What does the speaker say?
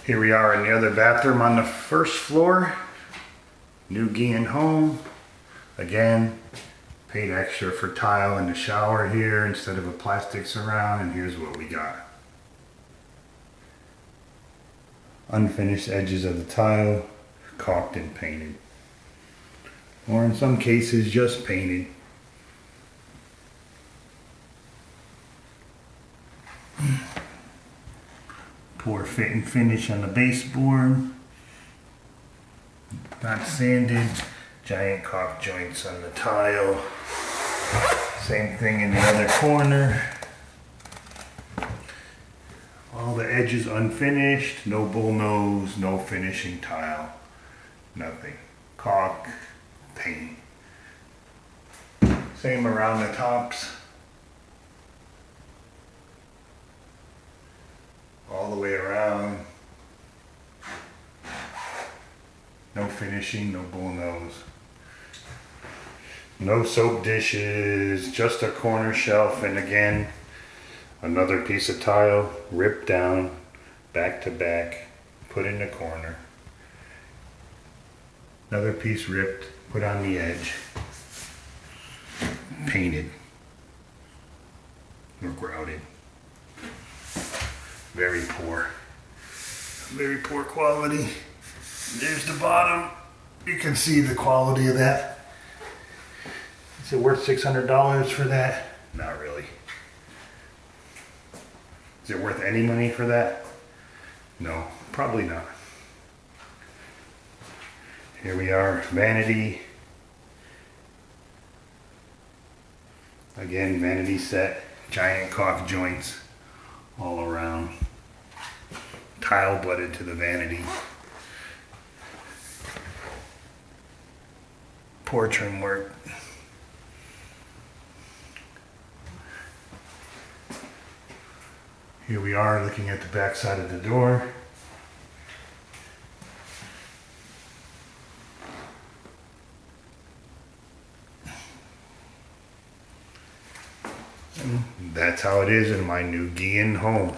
Here we are in the other bathroom on the first floor. New Gehan home. Again, paid extra for tile in the shower here instead of a plastic surround, and here's what we got. Unfinished edges of the tile, caulked and painted. Or in some cases, just painted. Poor fit and finish on the baseboard. Not sanded. Giant caulk joints on the tile. Same thing in the other corner. All the edges unfinished. No bull nose, no finishing tile. Nothing. Caulk, paint. Same around the tops. All the way around. No finishing, no bull nose. No soap dishes, just a corner shelf, and again, another piece of tile ripped down, back to back, put in the corner. Another piece ripped, put on the edge, painted, or grouted. Very poor quality. There's the bottom. You can see the quality of that. Is it worth $600 for that? Not really. Is it worth any money for that? No, probably not. Here we are, vanity. Again, vanity set, giant caulk joints all around. Tile butted to the vanity. Poor trim work. Here we are looking at the back side of the door. And that's how it is in my new Gehan home.